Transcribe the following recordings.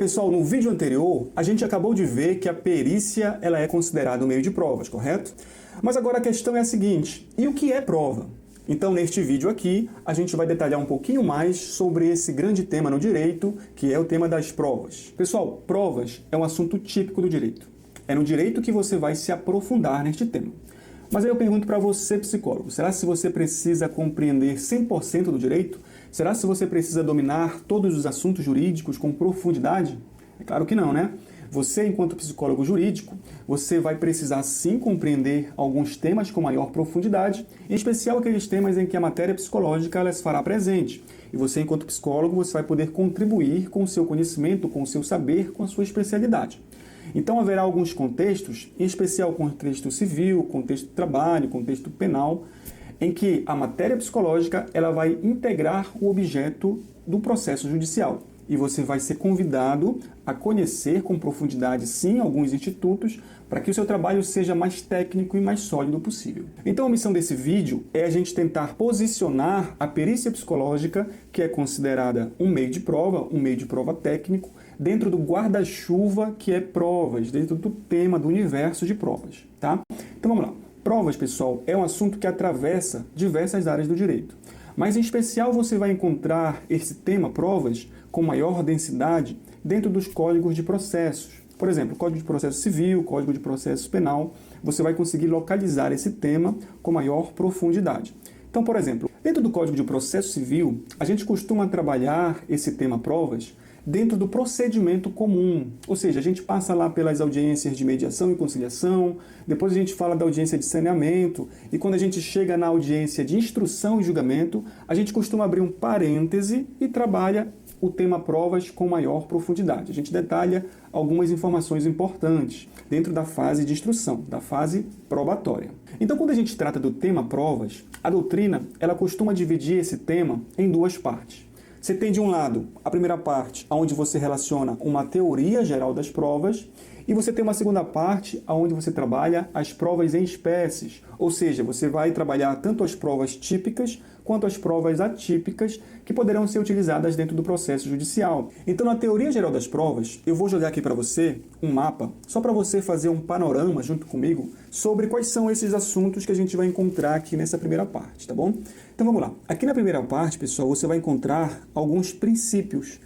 pessoal, no vídeo anterior, a gente acabou de ver que a perícia ela é considerada um meio de provas, correto? Mas agora a questão é a seguinte, e o que é prova? Então, neste vídeo aqui, a gente vai detalhar um pouquinho mais sobre esse grande tema no direito, que é o tema das provas. Pessoal, provas é um assunto típico do direito. É no direito que você vai se aprofundar neste tema. Mas aí eu pergunto para você, psicólogo, será se você precisa compreender 100% do direito? Será se você precisa dominar todos os assuntos jurídicos com profundidade? É claro que não, né? Você, enquanto psicólogo jurídico, você vai precisar sim compreender alguns temas com maior profundidade, em especial aqueles temas em que a matéria psicológica ela se fará presente. E você, enquanto psicólogo, você vai poder contribuir com o seu conhecimento, com o seu saber, com a sua especialidade. Então haverá alguns contextos, em especial o contexto civil, contexto de trabalho, contexto penal, em que a matéria psicológica ela vai integrar o objeto do processo judicial. E você vai ser convidado a conhecer com profundidade, sim, alguns institutos, para que o seu trabalho seja mais técnico e mais sólido possível. Então a missão desse vídeo é a gente tentar posicionar a perícia psicológica, que é considerada um meio de prova técnico, dentro do guarda-chuva que é provas, dentro do tema do universo de provas, tá? Então vamos lá. Provas, pessoal, é um assunto que atravessa diversas áreas do direito. Mas em especial você vai encontrar esse tema provas com maior densidade dentro dos códigos de processos. Por exemplo, Código de Processo Civil, Código de Processo Penal, você vai conseguir localizar esse tema com maior profundidade. Então, por exemplo, dentro do Código de Processo Civil, a gente costuma trabalhar esse tema provas dentro do procedimento comum, ou seja, a gente passa lá pelas audiências de mediação e conciliação, depois a gente fala da audiência de saneamento, e quando a gente chega na audiência de instrução e julgamento, a gente costuma abrir um parêntese e trabalha o tema provas com maior profundidade. A gente detalha algumas informações importantes dentro da fase de instrução, da fase probatória. Então, quando a gente trata do tema provas, a doutrina ela costuma dividir esse tema em duas partes. Você tem de um lado a primeira parte, onde você relaciona uma teoria geral das provas, e você tem uma segunda parte, onde você trabalha as provas em espécies, ou seja, você vai trabalhar tanto as provas típicas quanto as provas atípicas que poderão ser utilizadas dentro do processo judicial. Então, na teoria geral das provas, eu vou jogar aqui para você um mapa, só para você fazer um panorama junto comigo sobre quais são esses assuntos que a gente vai encontrar aqui nessa primeira parte, tá bom? Então vamos lá. Aqui na primeira parte, pessoal, você vai encontrar alguns princípios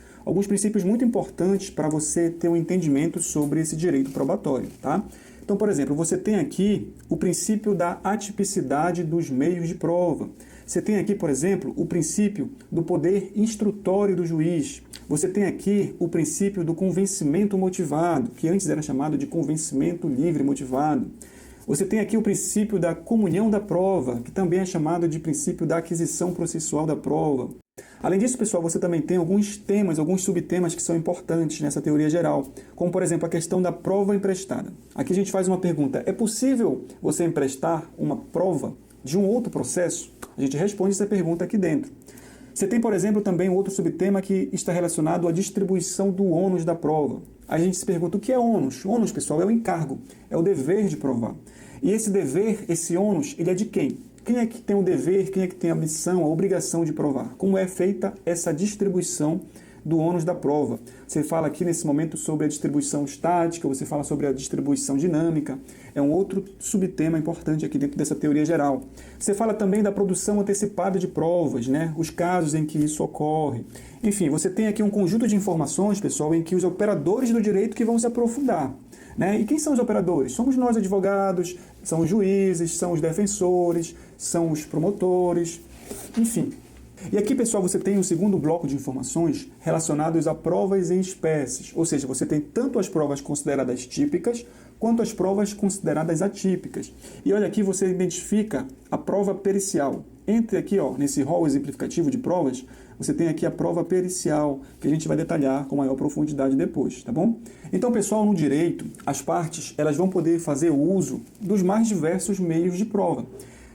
muito importantes para você ter um entendimento sobre esse direito probatório, tá? Então, por exemplo, você tem aqui o princípio da atipicidade dos meios de prova. Você tem aqui, por exemplo, o princípio do poder instrutório do juiz. Você tem aqui o princípio do convencimento motivado, que antes era chamado de convencimento livre motivado. Você tem aqui o princípio da comunhão da prova, que também é chamado de princípio da aquisição processual da prova. Além disso, pessoal, você também tem alguns temas, alguns subtemas que são importantes nessa teoria geral, como, por exemplo, a questão da prova emprestada. Aqui a gente faz uma pergunta, é possível você emprestar uma prova de um outro processo? A gente responde essa pergunta aqui dentro. Você tem, por exemplo, também um outro subtema que está relacionado à distribuição do ônus da prova. A gente se pergunta, o que é ônus? Ônus, pessoal, é o encargo, é o dever de provar. E esse dever, esse ônus, ele é de quem? Quem é que tem o dever, quem é que tem a missão, a obrigação de provar? Como é feita essa distribuição do ônus da prova? Você fala aqui nesse momento sobre a distribuição estática, você fala sobre a distribuição dinâmica, é um outro subtema importante aqui dentro dessa teoria geral. Você fala também da produção antecipada de provas, né? Os casos em que isso ocorre. Enfim, você tem aqui um conjunto de informações, pessoal, em que os operadores do direito que vão se aprofundar. Né? E quem são os operadores? Somos nós advogados, são os juízes, são os defensores, são os promotores, enfim. E aqui, pessoal, você tem um segundo bloco de informações relacionados a provas em espécies, ou seja, você tem tanto as provas consideradas típicas quanto as provas consideradas atípicas. E olha aqui, você identifica a prova pericial. Entre aqui, ó, nesse rol exemplificativo de provas, você tem aqui a prova pericial, que a gente vai detalhar com maior profundidade depois, tá bom? Então, pessoal, no direito, as partes elas vão poder fazer uso dos mais diversos meios de prova,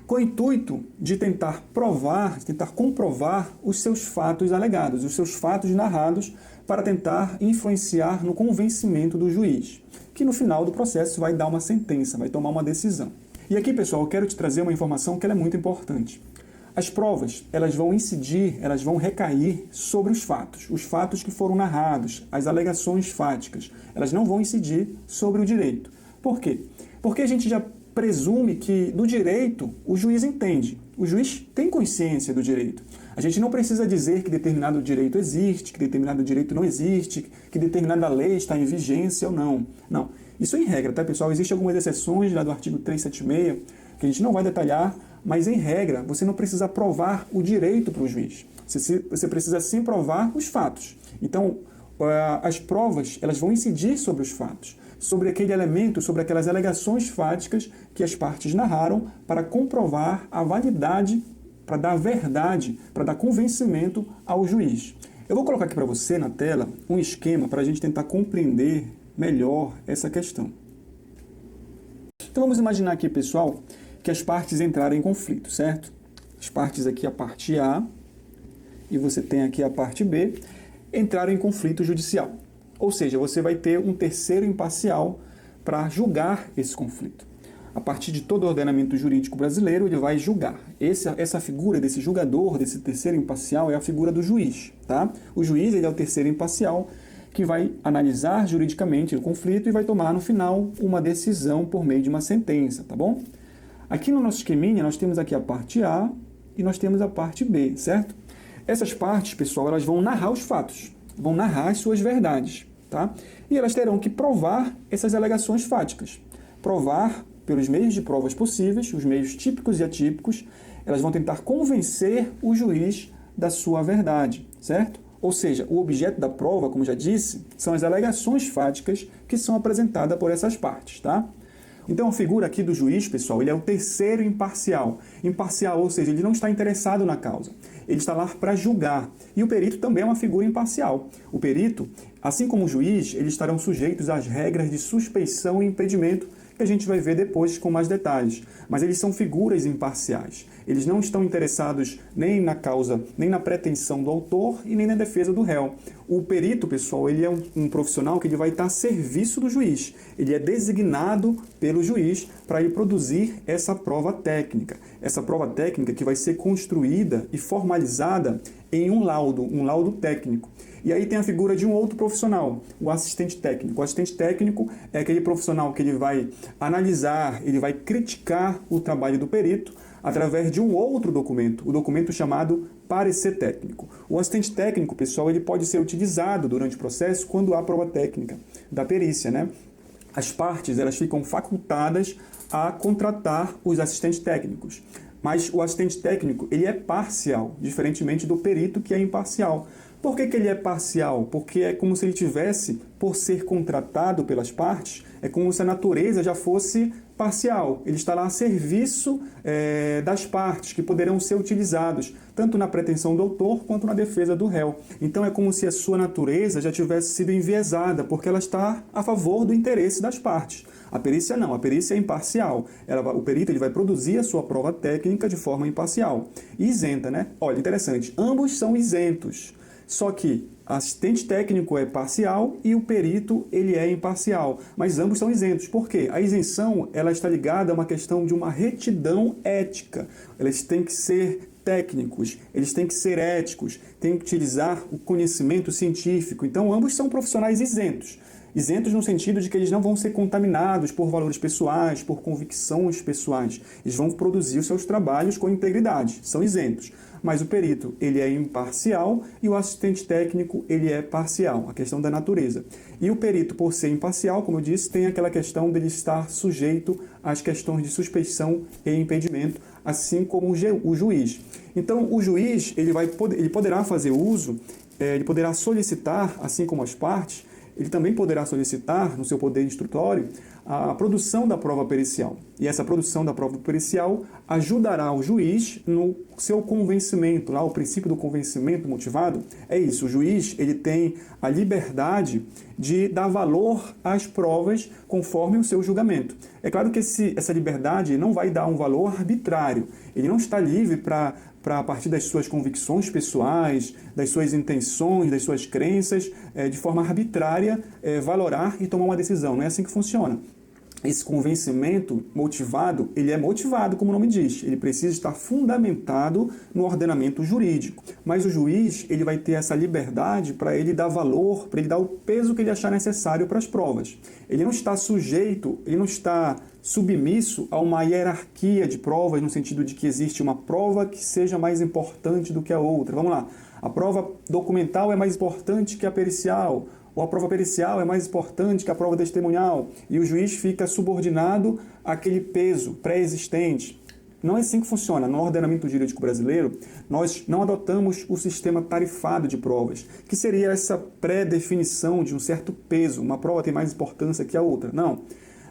com o intuito de tentar provar, de tentar comprovar os seus fatos alegados, os seus fatos narrados, para tentar influenciar no convencimento do juiz, que no final do processo vai dar uma sentença, vai tomar uma decisão. E aqui, pessoal, eu quero te trazer uma informação que ela é muito importante. As provas, elas vão incidir, elas vão recair sobre os fatos que foram narrados, as alegações fáticas, elas não vão incidir sobre o direito. Por quê? Porque a gente já presume que do direito o juiz entende, o juiz tem consciência do direito. A gente não precisa dizer que determinado direito existe, que determinado direito não existe, que determinada lei está em vigência ou não. Não, isso é em regra, tá, pessoal? Existem algumas exceções lá do artigo 376, que a gente não vai detalhar, mas em regra, você não precisa provar o direito para o juiz. Você precisa sim provar os fatos. Então, as provas, elas vão incidir sobre os fatos, sobre aquele elemento, sobre aquelas alegações fáticas que as partes narraram para comprovar a validade, para dar verdade, para dar convencimento ao juiz. Eu vou colocar aqui para você na tela um esquema para a gente tentar compreender melhor essa questão. Então vamos imaginar aqui, pessoal, que as partes entraram em conflito, certo? As partes aqui, a parte A, e você tem aqui a parte B, entraram em conflito judicial. Ou seja, você vai ter um terceiro imparcial para julgar esse conflito. A partir de todo o ordenamento jurídico brasileiro, ele vai julgar. Essa figura desse julgador, desse terceiro imparcial, é a figura do juiz, tá? O juiz, ele é o terceiro imparcial que vai analisar juridicamente o conflito e vai tomar, no final, uma decisão por meio de uma sentença, tá bom? Aqui no nosso esqueminha, nós temos aqui a parte A e nós temos a parte B, certo? Essas partes, pessoal, elas vão narrar os fatos, vão narrar as suas verdades, tá? E elas terão que provar essas alegações fáticas. Provar pelos meios de provas possíveis, os meios típicos e atípicos, elas vão tentar convencer o juiz da sua verdade, certo? Ou seja, o objeto da prova, como já disse, são as alegações fáticas que são apresentadas por essas partes, tá? Então, a figura aqui do juiz, pessoal, ele é o terceiro imparcial. Imparcial, ou seja, ele não está interessado na causa. Ele está lá para julgar. E o perito também é uma figura imparcial. O perito, assim como o juiz, eles estarão sujeitos às regras de suspeição e impedimento, que a gente vai ver depois com mais detalhes. Mas eles são figuras imparciais. Eles não estão interessados nem na causa, nem na pretensão do autor e nem na defesa do réu. O perito, pessoal, ele é um profissional que ele vai estar a serviço do juiz. Ele é designado pelo juiz para ir produzir essa prova técnica. Essa prova técnica que vai ser construída e formalizada em um laudo técnico. E aí tem a figura de um outro profissional, o assistente técnico. O assistente técnico é aquele profissional que ele vai analisar, ele vai criticar o trabalho do perito através de um outro documento, o documento chamado parecer técnico. O assistente técnico, pessoal, ele pode ser utilizado durante o processo quando há prova técnica da perícia, né? As partes, elas ficam facultadas a contratar os assistentes técnicos. Mas o assistente técnico, ele é parcial, diferentemente do perito, que é imparcial. Por que ele é parcial? Porque é como se ele tivesse, por ser contratado pelas partes, é como se a natureza já fosse parcial. Ele está lá a serviço das partes, que poderão ser utilizados, tanto na pretensão do autor, quanto na defesa do réu. Então é como se a sua natureza já tivesse sido enviesada, porque ela está a favor do interesse das partes. A perícia não, a perícia é imparcial. O perito ele vai produzir a sua prova técnica de forma imparcial. E isenta, né? Olha, interessante, ambos são isentos. Só que o assistente técnico é parcial e o perito ele é imparcial, mas ambos são isentos. Por quê? A isenção ela está ligada a uma questão de uma retidão ética. Eles têm que ser técnicos, eles têm que ser éticos, têm que utilizar o conhecimento científico. Então, ambos são profissionais isentos. Isentos no sentido de que eles não vão ser contaminados por valores pessoais, por convicções pessoais. Eles vão produzir os seus trabalhos com integridade, são isentos. Mas o perito, ele é imparcial e o assistente técnico, ele é parcial, a questão da natureza. E o perito, por ser imparcial, como eu disse, tem aquela questão dele estar sujeito às questões de suspeição e impedimento, assim como o juiz. Então, o juiz, ele poderá fazer uso, ele poderá solicitar, assim como as partes, ele também poderá solicitar, no seu poder instrutório, a produção da prova pericial. E essa produção da prova pericial ajudará o juiz no seu convencimento. Lá, o princípio do convencimento motivado é isso. O juiz ele tem a liberdade de dar valor às provas conforme o seu julgamento. É claro que essa liberdade não vai dar um valor arbitrário. Ele não está livre para a partir das suas convicções pessoais, das suas intenções, das suas crenças, de forma arbitrária, valorar e tomar uma decisão. Não é assim que funciona. esse convencimento motivado, ele é motivado, como o nome diz, ele precisa estar fundamentado no ordenamento jurídico. Mas o juiz, ele vai ter essa liberdade para ele dar valor, para ele dar o peso que ele achar necessário para as provas. Ele não está sujeito, ele não está submisso a uma hierarquia de provas, no sentido de que existe uma prova que seja mais importante do que a outra. Vamos lá, a prova documental é mais importante que a pericial, ou a prova pericial é mais importante que a prova testemunhal, e o juiz fica subordinado àquele peso pré-existente. Não é assim que funciona. No ordenamento jurídico brasileiro, nós não adotamos o sistema tarifado de provas, que seria essa pré-definição de um certo peso. Uma prova tem mais importância que a outra. Não.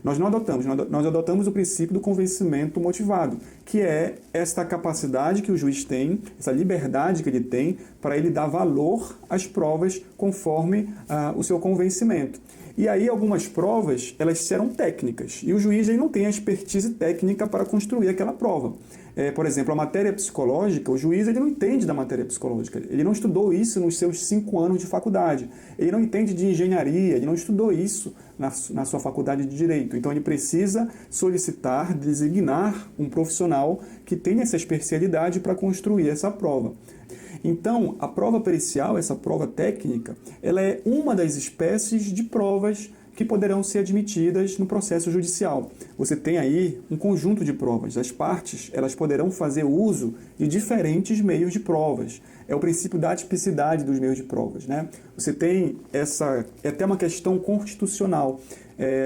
Nós não adotamos, nós adotamos o princípio do convencimento motivado, que é esta capacidade que o juiz tem, essa liberdade que ele tem para ele dar valor às provas conforme o seu convencimento. E aí algumas provas, elas serão técnicas, e o juiz ele não tem a expertise técnica para construir aquela prova. Por exemplo, a matéria psicológica, o juiz ele não entende da matéria psicológica, ele não estudou isso nos seus 5 anos de faculdade, ele não entende de engenharia, ele não estudou isso na sua faculdade de Direito. Então ele precisa solicitar, designar um profissional que tenha essa especialidade para construir essa prova. Então, a prova pericial, essa prova técnica, ela é uma das espécies de provas que poderão ser admitidas no processo judicial. Você tem aí um conjunto de provas. As partes, elas poderão fazer uso de diferentes meios de provas. É o princípio da tipicidade dos meios de provas, né? Você tem é até uma questão constitucional.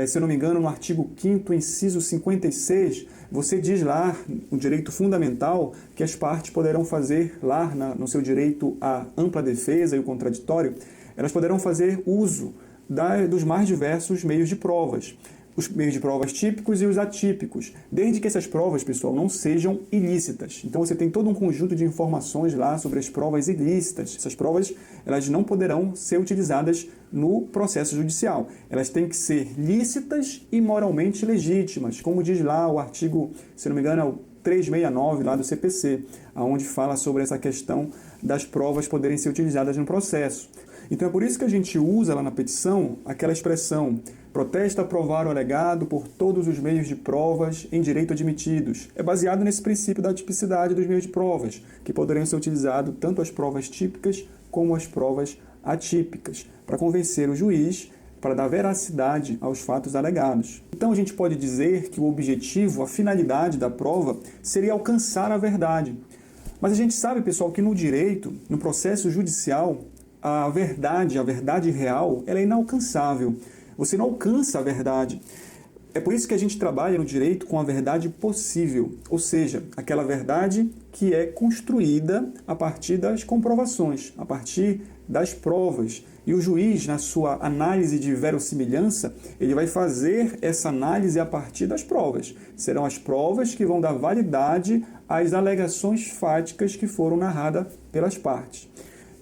Se eu não me engano, no artigo 5º, inciso 56, você diz lá, no direito fundamental, que as partes poderão fazer lá no seu direito à ampla defesa e o contraditório, elas poderão fazer uso dos mais diversos meios de provas. Os meios de provas típicos e os atípicos, desde que essas provas, pessoal, não sejam ilícitas. Então você tem todo um conjunto de informações lá sobre as provas ilícitas. Essas provas, elas não poderão ser utilizadas no processo judicial. Elas têm que ser lícitas e moralmente legítimas, como diz lá o artigo, se não me engano, é o 369 lá do CPC, onde fala sobre essa questão das provas poderem ser utilizadas no processo. Então é por isso que a gente usa lá na petição aquela expressão: protesta provar o alegado por todos os meios de provas em direito admitidos. É baseado nesse princípio da tipicidade dos meios de provas, que poderiam ser utilizados tanto as provas típicas como as provas atípicas, para convencer o juiz, para dar veracidade aos fatos alegados. Então a gente pode dizer que o objetivo, a finalidade da prova seria alcançar a verdade. Mas a gente sabe, pessoal, que no direito, no processo judicial, a verdade real, ela é inalcançável. Você não alcança a verdade. É por isso que a gente trabalha no direito com a verdade possível, ou seja, aquela verdade que é construída a partir das comprovações, a partir das provas. E o juiz, na sua análise de verossimilhança, ele vai fazer essa análise a partir das provas. Serão as provas que vão dar validade às alegações fáticas que foram narradas pelas partes.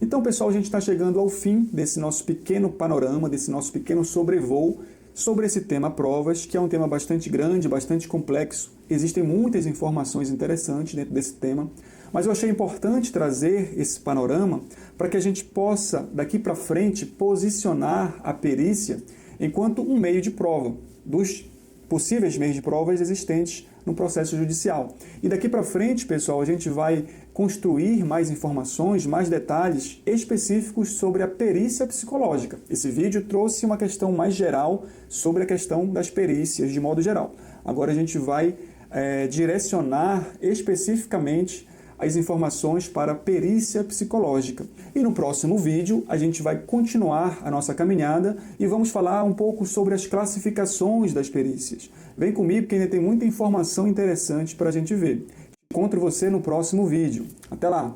Então, pessoal, a gente está chegando ao fim desse nosso pequeno panorama, desse nosso pequeno sobrevoo sobre esse tema provas, que é um tema bastante grande, bastante complexo. Existem muitas informações interessantes dentro desse tema, mas eu achei importante trazer esse panorama para que a gente possa, daqui para frente, posicionar a perícia enquanto um meio de prova dos possíveis meios de provas existentes no processo judicial. E daqui para frente, pessoal, a gente vai construir mais informações, mais detalhes específicos sobre a perícia psicológica. Esse vídeo trouxe uma questão mais geral sobre a questão das perícias de modo geral. Agora a gente vai direcionar especificamente as informações para a perícia psicológica. E no próximo vídeo a gente vai continuar a nossa caminhada e vamos falar um pouco sobre as classificações das perícias. Vem comigo que ainda tem muita informação interessante para a gente ver. Encontro você no próximo vídeo. Até lá!